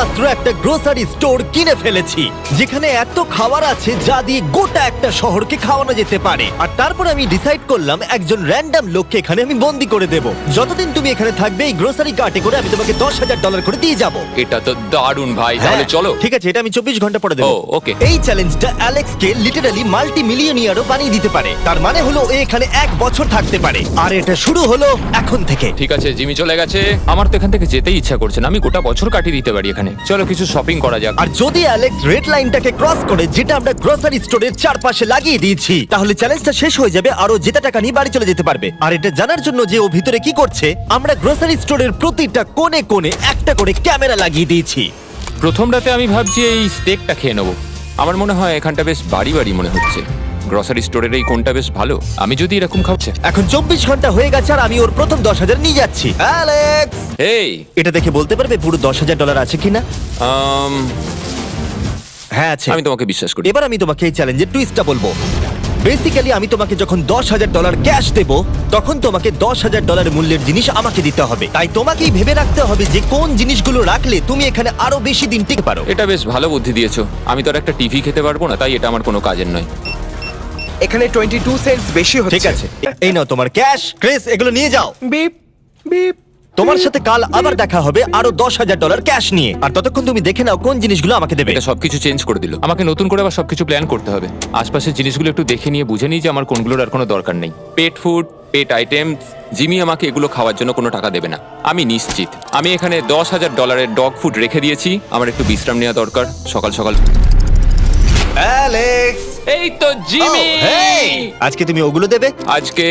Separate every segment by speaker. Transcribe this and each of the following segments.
Speaker 1: মাত্র একটা grocery store কিনে ফেলেছি, যেখানে এত খাবার আছে যা দিয়ে গোটা একটা শহরকে খাওয়ানো যেতে পারে। আর তারপর আমি ডিসাইড করলাম একজন র্যান্ডম লোককে এখানে আমি বন্দি করে দেব। যতদিন তুমি এখানে থাকবে এই গ্রোসারি কার্টে করে আমি তোমাকে $10,000 করে দিয়ে যাবো।
Speaker 2: এটা তো দারুণ ভাই, তাহলে চলো।
Speaker 1: ঠিক আছে, এটা আমি 24 ঘন্টা পরে দেবো।
Speaker 2: ও, okay.
Speaker 1: এই চ্যালেঞ্জটা অ্যালেক্সকে লিটারালি মাল্টি মিলিয়নিয়ারও বানিয়ে দিতে পারে। তার মানে হলো ও এখানে 1 বছর থাকতে পারে। আর এটা শুরু হলো এখন থেকে।
Speaker 2: ঠিক আছে, জিমি চলে গেছে। আমার তো এখান থেকে যেতেই ইচ্ছা করছে না। আমি গোটা বছর কাটিয়ে দিতে পারি এখানে। চলো কিছু শপিং করা যাক।
Speaker 1: আর যদি অ্যালেক্স রেড লাইনটাকে ক্রস করে, যেটা আমরা গ্রোসারি স্টোরের চারপাশে লাগিয়ে দিয়েছি, তাহলে চ্যালেঞ্জটা শেষ হয়ে যাবে আর ও জেতা টাকা নিয়ে বাড়ি চলে যেতে পারবে। আর এটা জানার জন্য যে ও ভিতরে কি করছে, আমরা গ্রোসারি স্টোরের প্রতিটা কোণে কোণে একটা করে ক্যামেরা লাগিয়ে দিয়েছি।
Speaker 2: প্রথম রাতে আমি ভাবছি এই স্টেকটা খেয়ে নেবো। আমার মনে হয় এখানটা বেশ বাড়ি বাড়ি মনে হচ্ছে। গ্রসারি স্টোরের এই কোনটা বেশ ভালো। আমি যদি এরকম খাচ্ছে।
Speaker 1: এখন 24 ঘন্টা হয়ে গেছে আর আমি ওর প্রথম 10,000 নিয়ে যাচ্ছি। অ্যালেক্স,
Speaker 2: এই
Speaker 1: এটা দেখে বলতে পারবে পুরো $10,000 আছে কিনা? হ্যাঁ আছে।
Speaker 2: আমি তোমাকে বিশ্বাস করি।
Speaker 1: এবার আমি তোমাকে এই চ্যালেঞ্জের টুইস্টটা বলবো। বেসিক্যালি আমি তোমাকে যখন $10,000 ক্যাশ দেব, তখন তোমাকে $10,000 মূল্যের জিনিস আমাকে দিতে হবে। তাই তোমাকেই ভেবে রাখতে হবে যে কোন জিনিসগুলো রাখলে তুমি এখানে আরো বেশি দিন টিকতে পারো।
Speaker 2: এটা বেশ ভালো বুদ্ধি দিয়েছো। আমি তো আর একটা টিভি খেতে পারবো না, তাই এটা আমার কোনো কাজের নয়।
Speaker 3: এখানে 22 সেন্টস বেশি হচ্ছে।
Speaker 1: ঠিক আছে, এই নাও তোমার ক্যাশ। ক্রিস, এগুলো নিয়ে যাও।
Speaker 3: Beep beep.
Speaker 1: তোমার সাথে কাল আবার দেখা হবে আরো $10,000 ক্যাশ নিয়ে। আর ততক্ষণ তুমি দেখে নাও কোন জিনিসগুলো আমাকে দেবে।
Speaker 2: এটা সবকিছু চেঞ্জ করে দিল। আমাকে নতুন করে আবার সবকিছু প্ল্যান করতে হবে। আশপাশের জিনিসগুলো একটু দেখে নিয়ে বুঝে নিই যে আমার কোনগুলোর আর কোনো দরকার নেই। পেট ফুড, পেট আইটেমস। জিমি আমাকে এগুলো খাওয়ার জন্য কোনো টাকা দেবে না, আমি নিশ্চিত। আমি এখানে $10,000 ডগ ফুড রেখে দিয়েছি। আমার একটু বিশ্রাম নেওয়া দরকার সকাল সকাল।
Speaker 1: অ্যালেক্স,
Speaker 2: এই তো জিমি।
Speaker 1: Oh, hey! আজকে তুমি ওগুলো দেবে?
Speaker 2: আজকে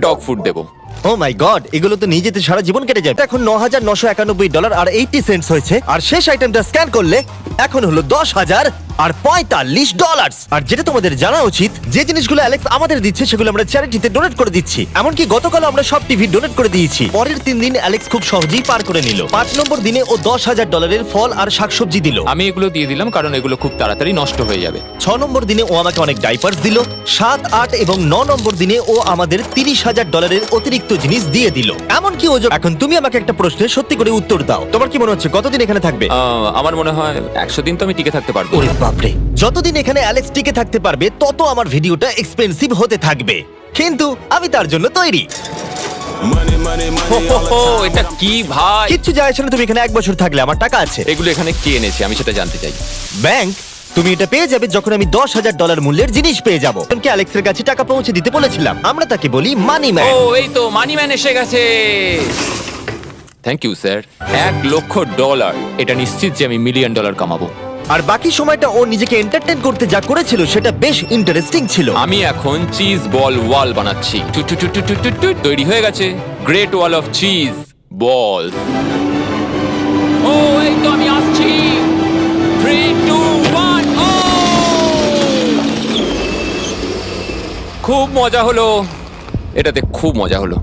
Speaker 2: ডগ ফুড দেবো।
Speaker 1: ও মাই গড, এগুলো তো নিয়ে যেতে সারা জীবন কেটে যাবে। এখন $9,991 আর 80 সেন্টস হয়েছে। আর শেষ আইটেমটা স্ক্যান করলে এখন হলো $10,045। আর যেটা তোমাদের জানা উচিত, যে জিনিসগুলো অ্যালেক্স আমাদের দিচ্ছে সেগুলো আমরা চ্যারিটিতে ডোনেট করে দিচ্ছি। এমনকি গতকাল আমরা সব টিভি ডোনেট করে দিয়েছি। পরের 3 দিন অ্যালেক্স খুব সহজেই পার করে নিল। 5 নম্বর দিনে ও $10,000 ফল আর শাকসবজি দিল।
Speaker 2: আমি এগুলো দিয়ে দিলাম কারণ এগুলো খুব তাড়াতাড়ি নষ্ট হয়ে যাবে।
Speaker 1: 6 নম্বর দিনে ও আমাকে অনেক ডাইপার্স দিল। 7, 8 এবং 9 নম্বর দিনে ও আমাদের $30,000 অতিরিক্ত জিনিস দিয়ে দিল। এমনকি ও এখন তুমি আমাকে একটা প্রশ্নের সত্যি করে উত্তর দাও। তোমার কি মনে হচ্ছে কতদিন এখানে থাকবে?
Speaker 2: আমার মনে হয় 100 দিন তো আমি টিকে থাকতে পারবো।
Speaker 1: ওরে বাপরে, যতদিন এখানে অ্যালেক্স টিকে থাকতে পারবে তত আমার ভিডিওটা এক্সপেন্সিভ হতে থাকবে। কিন্তু আমি তার জন্য তৈরি।
Speaker 2: এটা কি ভাই?
Speaker 1: কিচ্ছু যায় আসে না, তুমি এখানে 1 বছর থাকলে আমার টাকা আছে।
Speaker 2: এগুলো এখানে কে এনেছে আমি সেটা জানতে চাই।
Speaker 1: ব্যাংক। তুমি এটা পেয়ে যাবে যখন আমি $10,000 মূল্যের জিনিস পেয়ে যাবো। কারণ কি অ্যালেক্সের কাছে টাকা পৌঁছে দিতে বলেছিলাম। আমরা তাকে বলি মানি ম্যান।
Speaker 2: ও, এই তো মানি ম্যান এসে গেছে। Thank you sir. $1,00,000। এটা নিশ্চিত যে আমি $1 মিলিয়ন কামাবো।
Speaker 1: আর বাকি সময়টা ও নিজেকে এন্টারটেইন করতে যা করেছিল সেটা বেশ ইন্টারেস্টিং ছিল।
Speaker 2: আমি এখন চিজ বল ওয়াল বানাচ্ছি। তৈরি হয়ে গেছে great wall of cheese ball. ও, এই তো আমি আসছি। 3, 2, 1। ও, খুব মজা হলো। এটাতে খুব মজা হলো।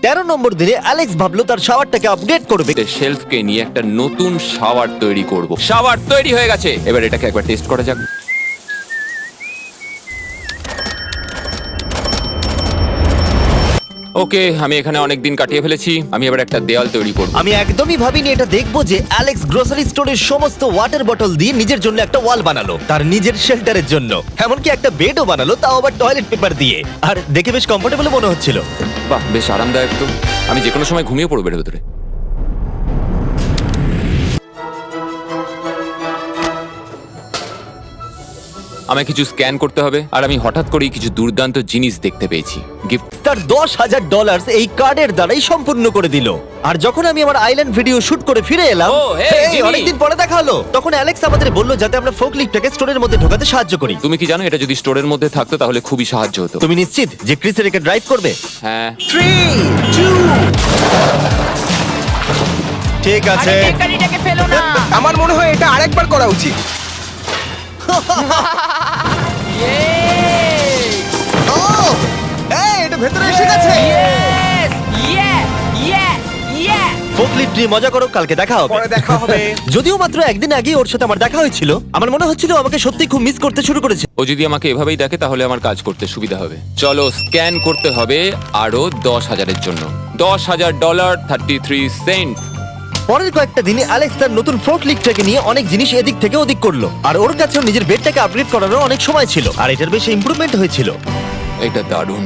Speaker 1: 13 নম্বর দিনে অ্যালেক্স ভাবলো তার শাওয়ারটাকে আপডেট করবে।
Speaker 2: শেলফকে নিয়ে একটা নতুন শাওয়ার তৈরি করব। শাওয়ার তৈরি হয়ে গেছে, এবার এটাকে একবার টেস্ট করা যাক। ওকে, আমি এখানে অনেক দিন কাটিয়ে ফেলেছি। আমি এবার একটা দেওয়াল তৈরি করব।
Speaker 1: আমি একদমই ভাবিনি এটা দেখবো যে অ্যালেক্স গ্রোসারি স্টোরের সমস্ত ওয়াটার বটল দিয়ে নিজের জন্য একটা ওয়াল বানালো, তার নিজের শেল্টারের জন্য। এমনকি একটা বেডও বানালো, তাও আবার টয়লেট পেপার দিয়ে। আর দেখে বেশ কমফোর্টেবল মনে হচ্ছিল।
Speaker 2: বাহ, বেশ আরামদায়ক তো। আমি যে কোনো সময় ঘুমিয়ে পড়বো এর ভেতরে। আমায় কিছু স্ক্যান করতে হবে। আর আমি হঠাৎ করেই কিছু দুর্দান্ত জিনিস দেখতে পেয়েছি। গিফট।
Speaker 1: তার $10,000 এই কার্ডের দ্বারাই সম্পূর্ণ করে দিল। আর যখন আমি আমার আইল্যান্ড ভিডিও শুট করে ফিরে এলাম,
Speaker 2: ও, hey, জিমি।
Speaker 1: অনেকদিন পরে দেখা হলো, তখন অ্যালেক্স আমাদের বললো যাতে আমরা ফোকলিফটটাকে স্টোরের মধ্যে ঢোকাতে সাহায্য করি।
Speaker 2: তুমি কি জানো এটা যদি স্টোরের মধ্যে থাকতো তাহলে খুবই সাহায্য হতো।
Speaker 1: তুমি নিশ্চিত যে ক্রিসের একে ড্রাইভ করবে?
Speaker 2: হ্যাঁ।
Speaker 1: 3, 2 ঠিক আছে।
Speaker 4: গাড়িটাকে ফেলো না।
Speaker 3: আমার মনে হয় এটা আরেকবার করা উচিত।
Speaker 1: ও, এই, এটা ভেতরে এসে গেছে। ফোকলিফট নিয়ে মজা করো, কালকে দেখা হবে।
Speaker 3: পরে দেখা হবে।
Speaker 1: যদিও মাত্র একদিন আগে ওর সাথে আমার দেখা হয়েছিল, আমার মনে হচ্ছিল আমাকে সত্যি খুব মিস করতে শুরু করেছে।
Speaker 2: ও যদি আমাকে এভাবেই দেখে তাহলে আমার কাজ করতে সুবিধা হবে। চলো স্ক্যান করতে হবে আরো 10,000-এর জন্য। $10,000 33 সেন্ট।
Speaker 1: পরের কয়েকটা দিনে অ্যালেক্স তার নতুন ফোর্কলিফটটাকে নিয়ে অনেক জিনিস এদিক থেকে ওদিক করলো, আর ওর কাছেও নিজের বেডটাকে আপগ্রেড করারও অনেক সময় ছিল, আর এটার বেশ ইমপ্রুভমেন্ট হয়েছিল।
Speaker 2: এটা দারুণ।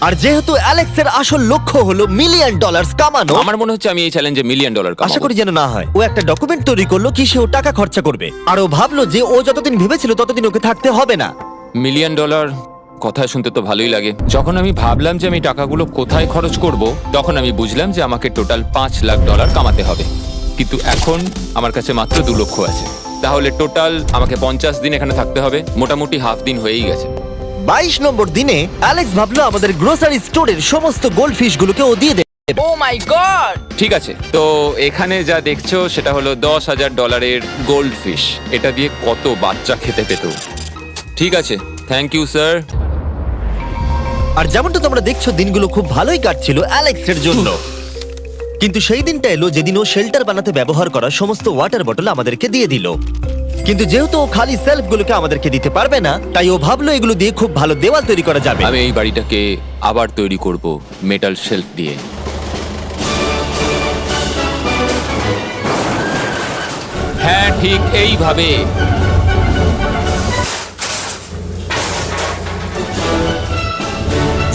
Speaker 1: আর যেহেতু অ্যালেক্সের আসল লক্ষ্য হলো $1 মিলিয়ন কামানো,
Speaker 2: আমার মনে হচ্ছে আমি এই চ্যালেঞ্জে $1 মিলিয়ন
Speaker 1: আশা করি যেন না হয়, ও একটা ডকুমেন্ট তৈরি করলো কি সে ও টাকা খরচা করবে, আর ও ভাবলো যে ও যতদিন ভেবেছিল ততদিন ওকে থাকতে হবে না।
Speaker 2: $1 মিলিয়ন কথা শুনতে তো ভালোই লাগে। যখন আমি ভাবলাম যে আমি টাকাগুলো কোথায় খরচ করব, তখন আমি বুঝলাম যে আমাকে টোটাল $5 লাখ কামাতে হবে। কিন্তু এখন আমার কাছে মাত্র 2 লক্ষ আছে, তাহলে টোটাল আমাকে 50 দিন এখানে থাকতে হবে। মোটামুটি হাফ দিন হয়েই গেছে।
Speaker 1: 22 নম্বর দিনে অ্যালেক্স ভাবলো আমাদের গ্রোসারি স্টোরের সমস্ত গোল্ড ফিশ গুলোকে ও দিয়ে দেবে।
Speaker 4: ও মাই গড!
Speaker 2: ঠিক আছে, তো এখানে যা দেখছো সেটা হলো $10,000 গোল্ড ফিশ। এটা দিয়ে কত বাচ্চা খেতে পেত। ঠিক আছে, থ্যাংক ইউ স্যার।
Speaker 1: আর যেমনটা তোমরা দেখছো দিনগুলো খুব ভালোই কাটছিল অ্যালেক্সের জন্য, কিন্তু সেই দিনটা এলো যেদিন ও শেল্টার বানাতে ব্যবহার করা সমস্ত ওয়াটার বটল আমাদেরকে দিয়ে দিল। কিন্তু যেহেতু ও খালি সেলফগুলোকে আমাদেরকে দিতে পারবে না, তাই ও ভাবলো এগুলো দিয়ে খুব ভালো দেওয়াল তৈরি করা যাবে।
Speaker 2: আমি এই বাড়িটাকে আবার তৈরি করব মেটাল শেলফ দিয়ে। হ্যাঁ, ঠিক এইভাবে।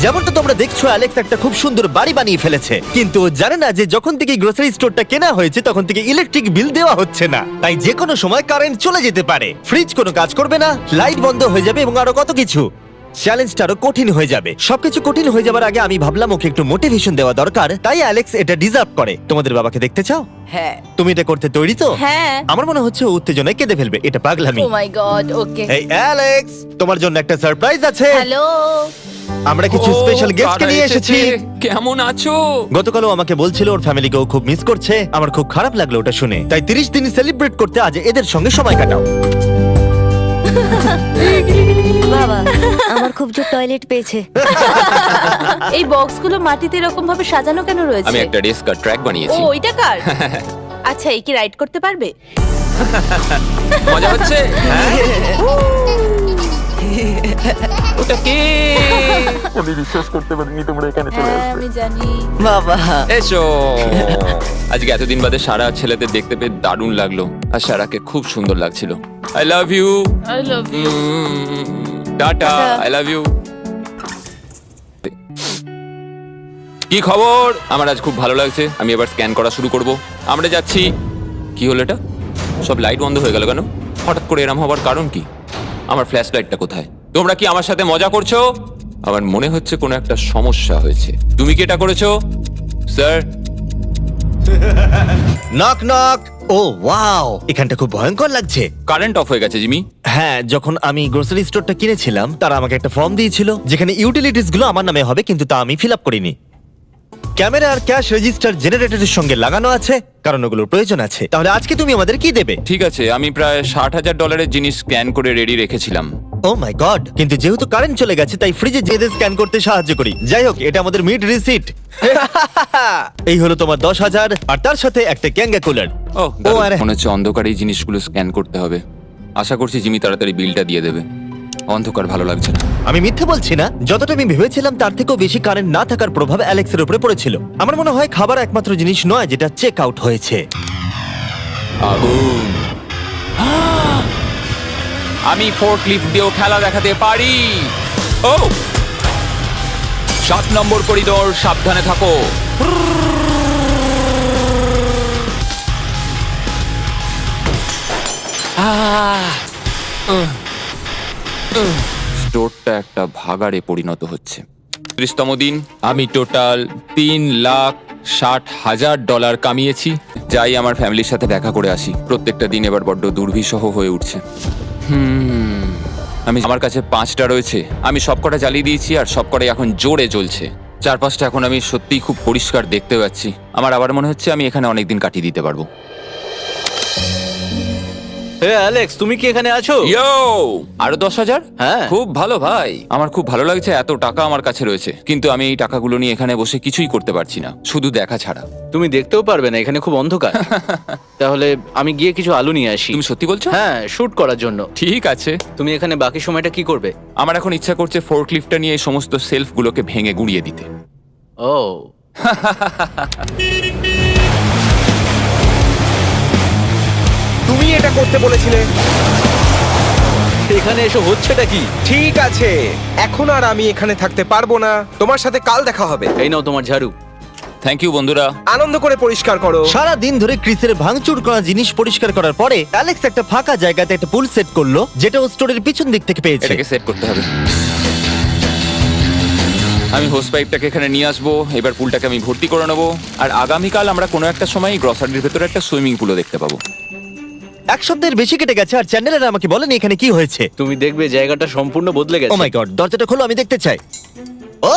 Speaker 1: যেমনটা তোমরা দেখছো অ্যালেক্স একটা খুব সুন্দর বাড়ি বানিয়ে ফেলেছে, কিন্তু ও জানে না যে যখন থেকে গ্রোসারি স্টোরটা কেনা হয়েছে তখন থেকে ইলেকট্রিক বিল দেওয়া হচ্ছে না, তাই যে কোনো সময় কারেন্ট চলে যেতে পারে, ফ্রিজ কোনো কাজ করবে না, লাইট বন্ধ হয়ে যাবে এবং আরো কত কিছু। চ্যালেঞ্জটা আরো কঠিন হয়ে যাবে। সবকিছু কঠিন হয়ে যাবার আগে আমি ভাবলাম ওকে একটু মোটিভেশন দেওয়া দরকার, তাই অ্যালেক্স এটা ডিজার্ভ করে। তোমাদের বাবাকে দেখতে চাও?
Speaker 4: হ্যাঁ।
Speaker 1: তুমি এটা করতে তৈরি তো?
Speaker 4: হ্যাঁ।
Speaker 1: আমার মনে হচ্ছে ও উত্তেজনায় কেঁদে ফেলবে, এটা পাগলামি।
Speaker 4: ও মাই গড, ওকে।
Speaker 1: এই অ্যালেক্স, তোমার জন্য একটা সারপ্রাইজ আছে।
Speaker 4: হ্যালো।
Speaker 1: আমরা কিছু
Speaker 2: ও,
Speaker 1: স্পেশাল গেস্টকে
Speaker 2: কারা
Speaker 1: নিয়ে এসেছি।
Speaker 2: কেমন আছো?
Speaker 1: গতকালও আমাকে বলছিল ওর ফ্যামিলিকেও খুব মিস করছে। আমার খুব খারাপ লাগলো ওটা শুনে, তাই 30 দিন সেলিব্রেট করতে আজ এদের সঙ্গে সময় কাটাও।
Speaker 5: বাবা, আমার খুব জোর টয়লেট পেয়েছে।
Speaker 4: এই বক্সগুলো মাটিতে এরকম ভাবে সাজানো কেন রয়েছে?
Speaker 2: আমি একটা ডেস্ক আর ট্র্যাক
Speaker 4: ও,
Speaker 2: বানিয়েছি।
Speaker 4: ওইটা কার? আচ্ছা, এই কি রাইড করতে পারবে?
Speaker 2: মজা হচ্ছে? ওটা কে?
Speaker 4: হ্যাঁ, আমি জানি।
Speaker 5: বাবা,
Speaker 2: এসো। আজকে এতদিন বাদে সারা ছেলেদের দেখতে পেয়ে দারুণ লাগলো, আর সারাকে খুব সুন্দর লাগছিল। I love you.
Speaker 4: I love you.
Speaker 2: Tata. I love you. কি খবর? আমার আজ খুব ভালো লাগছে। আমি এবার স্ক্যান করা শুরু করব। আমরা যাচ্ছি। কি হলো এটা? সব লাইট বন্ধ হয়ে গেল কেন? হঠাৎ করে এরম হবার কারণ কি? আমার ফ্ল্যাশ লাইটটা কোথায়? তোমরা কি আমার সাথে মজা করছো? আমার মনে হচ্ছে কোনো একটা সমস্যা হয়েছে। তুমি কি এটা করেছো, স্যার?
Speaker 1: Knock knock. ও ওয়াও, এখানটা খুব ভয়ঙ্কর লাগছে।
Speaker 2: কারেন্ট অফ হয়ে গেছে জিমি।
Speaker 1: হ্যাঁ, যখন আমি গ্রোসারি স্টোরটা কিনেছিলাম তারা আমাকে একটা ফর্ম দিয়েছিল যেখানে ইউটিলিটিস গুলো আমার নামে হবে, কিন্তু তা আমি ফিল আপ করিনি। ক্যামেরা আর ক্যাশ রেজিস্টার জেনারেটরের সঙ্গে লাগানো আছে, কারণ ওগুলোর প্রয়োজন আছে। তাহলে আজকে তুমি আমাদের কি দেবে?
Speaker 2: ঠিক আছে, আমি প্রায় $60,000 জিনিস স্ক্যান করে রেডি রেখেছিলাম।
Speaker 1: ও মাই গড, কিন্তু যেহেতু কারেন্ট চলে গেছে তাই ফ্রিজে যেতে স্ক্যান করতে সাহায্য করি। যাই হোক, এটা আমাদের মিড রিসিট। এই হলো তোমার 10,000, আর তার সাথে একটা ক্যাঙ্গা কুলার।
Speaker 2: ও,
Speaker 1: ও, আরে
Speaker 2: মনে হচ্ছে অন্ধকারে এই জিনিসগুলো স্ক্যান করতে হবে। আশা করছি জিমি তাড়াতাড়ি বিলটা দিয়ে দেবে। অন্ধকার ভালো লাগছে না।
Speaker 1: আমি মিথ্যে বলছি না, যতটা আমি ভেবেছিলাম তার থেকেও বেশি কারেন্ট না থাকার প্রভাব অ্যালেক্সের উপরে পড়েছিল। আমার মনে হয় খাবার একমাত্র জিনিস নয় যেটা চেক আউট হয়েছে।
Speaker 2: আগুন। আমি ফোর্কলিফট দিয়েও খেলা দেখাতে পারি। ও, 7 নম্বর করিডোর, সাবধানে থাকো। স্টোরটা একটা ভাগাড়ে পরিণত হচ্ছে। 30তম দিন, আমি টোটাল $3,60,000 কামিয়েছি। যাই আমার ফ্যামিলির সাথে দেখা করে আসি। প্রত্যেকটা দিন এবার বড্ড দুর্বিষহ হয়ে উঠছে। আমার কাছে 5টা রয়েছে। আমি সবকটা জ্বালিয়ে দিয়েছি, আর সবকটাই এখন জোরে জ্বলছে। 4-5টা এখন আমি সত্যিই খুব পরিষ্কার দেখতে পাচ্ছি। আমার আবার মনে হচ্ছে আমি এখানে অনেকদিন কাটিয়ে দিতে পারবো।
Speaker 6: অ্যালেক্স, তুমি কি এখানে আছো?
Speaker 2: ইয়ো, আরো 10,000?
Speaker 6: হ্যাঁ।
Speaker 2: খুব ভালো ভাই। আমার খুব ভালো লাগছে, এত টাকা আমার কাছে রয়েছে, কিন্তু আমি এই টাকাগুলো নিয়ে এখানে বসে কিছুই করতে পারছি না, শুধু দেখা ছাড়া।
Speaker 6: তুমি দেখতেও পারবে না, এখানে খুব অন্ধকার। তাহলে আমি গিয়ে কিছু আলু নিয়ে আসি।
Speaker 2: তুমি সত্যি বলছো?
Speaker 6: হ্যাঁ, শুট করার জন্য।
Speaker 2: ঠিক আছে।
Speaker 6: তুমি এখানে বাকি সময়টা কি করবে?
Speaker 2: আমার এখন ইচ্ছা করছে ফোর্কলিফটটা নিয়ে এই সমস্ত সেলফগুলোকে ভেঙে গুঁড়িয়ে দিতে।
Speaker 6: ও,
Speaker 3: করতে বলেছিলে।
Speaker 6: এখানে এসে হচ্ছেটা কি?
Speaker 3: ঠিক আছে, এখন আর আমি এখানে থাকতে পারবো না। তোমার সাথে কাল দেখা হবে।
Speaker 6: এই নাও তোমার ঝাড়ু।
Speaker 2: থ্যাংক ইউ বন্ধুরা।
Speaker 3: আনন্দ করে পরিষ্কার করো।
Speaker 1: সারা দিন ধরে ক্রিসের ভাঙচুর করা জিনিস পরিষ্কার করার পরে অ্যালেক্স একটা ফাঁকা জায়গাতে একটা পুল সেট করলো, যেটা ও স্টোরের পিছন দিক থেকে পেয়েছে।
Speaker 2: এটাকে সেট করতে হবে। আমি হোস পাইপটাকে এখানে নিয়ে আসবো, এবার পুলটাকে আমি ভর্তি করে নেবো, আর আগামীকাল আমরা কোনো একটা সময় গ্রসারির ভেতরে একটা সুইমিং পুলও দেখতে পাবো।
Speaker 1: এক সপ্তাহের বেশি কেটে গেছে আর চ্যান্ডেলার আমাকে বলেনি এখানে কি হয়েছে।
Speaker 6: তুমি দেখবে জায়গাটা সম্পূর্ণ বদলে
Speaker 1: ও
Speaker 6: গেছে।
Speaker 1: মাই গড, দরজাটা খোলো, আমি দেখতে চাই। ও,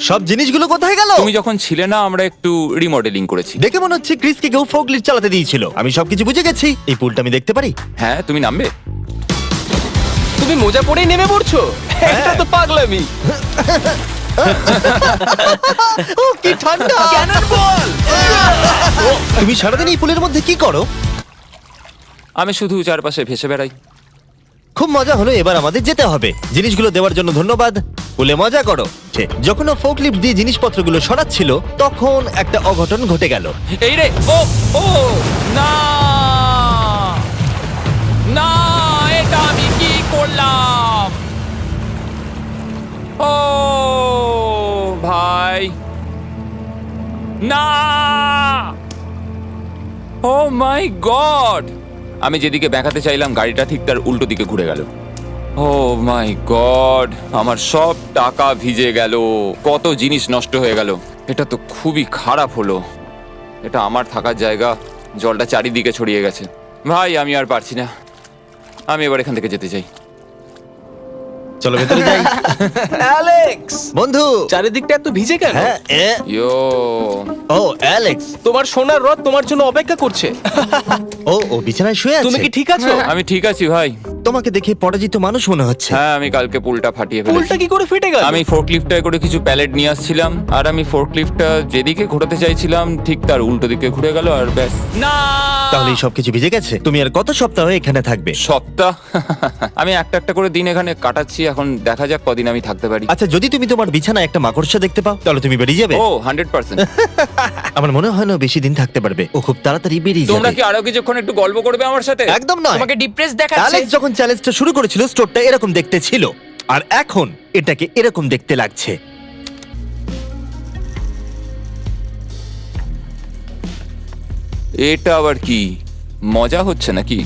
Speaker 1: সব জিনিসগুলো কোথায় গেল?
Speaker 2: তুমি যখন ছিলে না, আমরা একটু রিমডেলিং করেছি।
Speaker 1: দেখে মনে হচ্ছে ক্রিসকে কেউ ফোকলিফট চালাতে দিয়েছিল। আমি সবকিছু বুঝে গেছি। এই পুলটা আমি দেখতে পারি?
Speaker 2: হ্যাঁ, তুমি নামবে?
Speaker 3: তুমি মোজা পরেই নেমে পড়ছো? এটা তো পাগলামি।
Speaker 1: ও কি ঠান্ডা! তুমি সারাদিন এই পুলের মধ্যে কি করো?
Speaker 2: আমি শুধু চারপাশে ভেসে বেড়াই।
Speaker 1: খুব মজা হলো, এবার আমাদের যেতে হবে। জিনিসগুলো দেওয়ার জন্য ধন্যবাদ। পুলে মজা করো। যখন ও ফোকলিফট দিয়ে জিনিসপত্রগুলো সরাচ্ছিল, তখন একটা অঘটন ঘটে গেল।
Speaker 2: এই রে, ও ও না না, এটা আমি কি করলাম? ও ভাই, না! ও মাই গড! আমি যেদিকে ব্যাকাতে চাইলাম, গাড়িটা ঠিক তার উল্টো দিকে ঘুরে গেল। ও মাই গড, আমার সব টাকা ভিজে গেল, কত জিনিস নষ্ট হয়ে গেল। এটা তো খুবই খারাপ হলো। এটা আমার থাকার জায়গা, জলটা চারিদিকে ছড়িয়ে গেছে। ভাই, আমি আর পারছি না, আমি এবার এখান থেকে যেতে চাই।
Speaker 1: চলো ভেতরে যাই।
Speaker 3: অ্যালেক্স,
Speaker 1: বন্ধু।
Speaker 3: চারিদিকটা এত ভিজে কেন?
Speaker 1: হ্যাঁ,
Speaker 2: ইয়ো,
Speaker 1: ও অ্যালেক্স।
Speaker 3: তোমার সোনার রথ তোমার জন্য অপেক্ষা করছে।
Speaker 1: ও বিছানায় শুয়ে আছে।
Speaker 3: তুমি কি ঠিক আছো?
Speaker 2: আমি ঠিক আছি ভাই।
Speaker 1: তোমাকে দেখে পরাজিত মানুষ মনে হচ্ছে।
Speaker 2: হ্যাঁ, আমি কালকে পুলটা ফাটিয়ে
Speaker 3: পুলটা
Speaker 2: ফেলেছি।
Speaker 3: কি করে ফেটে গেল?
Speaker 2: আমি ফোর্কলিফটটায় করে কিছু প্যালেট নিয়ে আসছিলাম, আর আমি ফোর্কলিফটটা যেদিকে ঘোরাতে চাইছিলাম ঠিক তার উল্টো দিকে ঘুরে গেল, আর ব্যাস। না!
Speaker 1: তাহলে এই সবকিছু ভিজে গেছে। তুমি আর কত সপ্তাহ এখানে থাকবে?
Speaker 2: সপ্তাহ? আমি একটা একটা করে দিন এখানে কাটাচ্ছি, এখন দেখা যাক কদিন আমি থাকতে পারি।
Speaker 1: আচ্ছা, যদি তুমি তোমার বিছানায় একটা মাকড়সা দেখতে পাও, তাহলে তুমি বেরিয়ে যাবে?
Speaker 2: ও 100%।
Speaker 1: আমার মনে হয় না ও বেশি দিন থাকতে পারবে। ও খুব তাড়াতাড়ি বেরিয়ে
Speaker 2: তোমরা
Speaker 1: যাবে।
Speaker 2: কি আরো কিছুক্ষণ একটু গল্প করবে আমার সাথে?
Speaker 1: একদম নয়।
Speaker 3: তোমাকে ডিপ্রেস দেখাচ্ছে।
Speaker 1: অ্যালেক্স যখন চ্যালেঞ্জটা শুরু করেছিল, স্টোরটা এরকম দেখতে ছিল, আর এখন এটাকে এরকম দেখতে লাগছে।
Speaker 2: এটা আবার কি মজা হচ্ছে নাকি?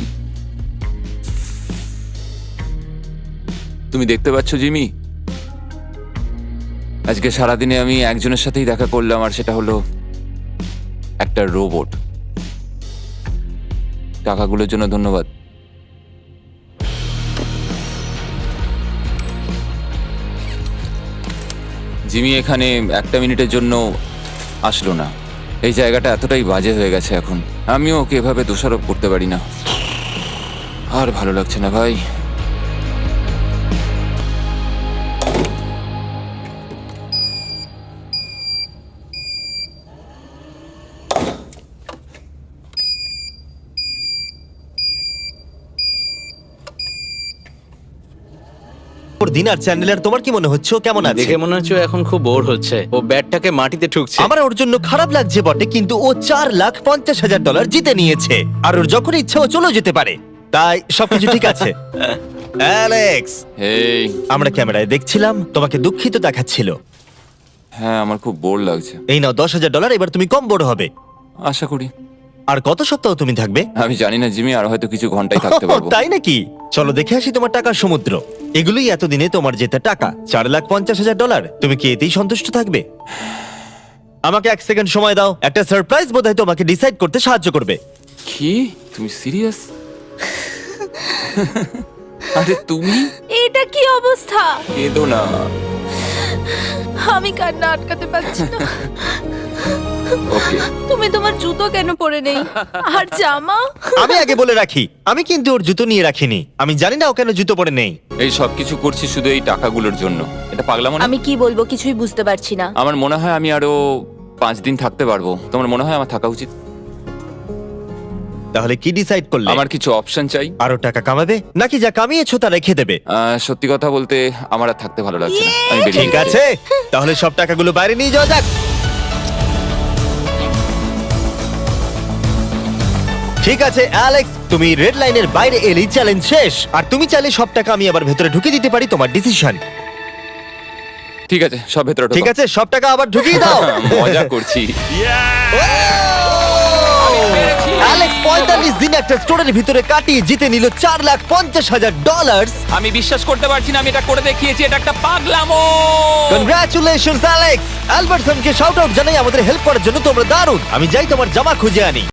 Speaker 2: তুমি দেখতে পাচ্ছ জিমি, আজকে সারাদিনে আমি একজনের সাথেই দেখা করলাম, আর সেটা হলো একটা রোবট। টাকাগুলোর জন্য ধন্যবাদ। জিমি এখানে একটা মিনিটের জন্য আসলো না। এই জায়গাটা এতটাই বাজে হয়ে গেছে এখন, আমিও ওকে এভাবে দোষারোপ করতে পারি না। আর ভালো লাগছে না ভাই।
Speaker 1: ওর ডিনার চ্যানেলার, তোমার কি মনে হচ্ছে ও কেমন আছে?
Speaker 6: দেখে মনে হচ্ছে ও এখন খুব বোর হচ্ছে। ও ব্যাটটাকে মাটিতে ঠুকছে।
Speaker 1: আমার ওর জন্য খারাপ লাগছে বটে, কিন্তু ও $4,50,000 জিতে নিয়েছে, আর ওর যখন ইচ্ছা ও চলেও যেতে পারে। তাই সবকিছু ঠিক আছে। অ্যালেক্স,
Speaker 2: এই,
Speaker 1: আমরা ক্যামেরায় দেখছিলাম, তোমাকে দুঃখিত দেখাচ্ছিল।
Speaker 2: হ্যাঁ, আমার খুব বোর লাগছে।
Speaker 1: এই নাও $10,000, এবার তুমি কম বোর হবে।
Speaker 2: আশা করি।
Speaker 1: আর কত সপ্তাহ তুমি থাকবে?
Speaker 2: আমি জানি না জিমি, আর হয়তো কিছু ঘন্টাই থাকতে পারবো।
Speaker 1: তাই নাকি? চলো দেখে আসি তোমার টাকার সমুদ্র। এগুলোই এতদিনে তোমার জেতা টাকা, $4,50,000। তুমি কি এতেই সন্তুষ্ট থাকবে? আমাকে 1 সেকেন্ড সময় দাও। একটা সারপ্রাইজ বোধহয় তোমাকে ডিসাইড করতে সাহায্য করবে।
Speaker 2: কি? তুমি সিরিয়াস? আরে তুমি
Speaker 4: এটা কি অবস্থা?
Speaker 2: কেঁদো না।
Speaker 4: আমি কান্না আটকাতে পারছি না।
Speaker 2: ওকে,
Speaker 4: তুমি তোমার জুতো কেন পরে নেই? আর জামা?
Speaker 1: আমি আগে বলে রাখি, আমি কিন্তু ওর জুতো নিয়ে রাখিনি। আমি জানি না ও কেন জুতো পরে নেই।
Speaker 2: এই সব কিছু করছি শুধু এই টাকাগুলোর জন্য। এটা পাগলামো না?
Speaker 4: আমি কি বলবো কিছুই বুঝতে পারছি না।
Speaker 2: আমার মনে হয় আমি আরো 5 দিন থাকতে পারবো। তোমার মনে হয় আমার থাকা উচিত?
Speaker 1: তাহলে কি ডিসাইড করলে?
Speaker 2: আমার কিছু অপশন চাই।
Speaker 1: আরো টাকা কামাবে, নাকি যা কামিয়েছো তা রেখে দেবে?
Speaker 2: সত্যি কথা বলতে আমার আর থাকতে ভালো লাগছে না, আমি বেরিয়ে
Speaker 1: ঠিক
Speaker 2: যাচ্ছি।
Speaker 1: আছে, তাহলে সব টাকাগুলো বাইরে নিয়ে যাওয়া যাক। ঠিক আছে অ্যালেক্স, তুমি রেড লাইনের বাইরে এলেই চ্যালেঞ্জ শেষ। আর তুমি চাইলে সব টাকা আমি আবার ভেতরে ঢুকিয়ে দিতে পারি, তোমার ডিসিশন।
Speaker 2: ঠিক আছে, সব ভেতরে ঢোকো।
Speaker 1: ঠিক আছে, সব টাকা আবার ঢুকিয়ে দাও।
Speaker 2: মজা করছি।
Speaker 1: অ্যালেক্স 45 দিন একটা স্টোরের ভিতরে কাটিয়ে জিতে নিল $4,50,000।
Speaker 2: আমি বিশ্বাস করতে পারছি না আমি এটা করে দেখিয়েছি, এটা একটা পাগলামো।
Speaker 1: Congratulations Alex. অ্যালবার্টসনকে শাউট আউট জানাই, আমাদের হেল্প করার জন্য তোমরা দারুণ। আমি যাই তোমার জামা খুঁজে আনি।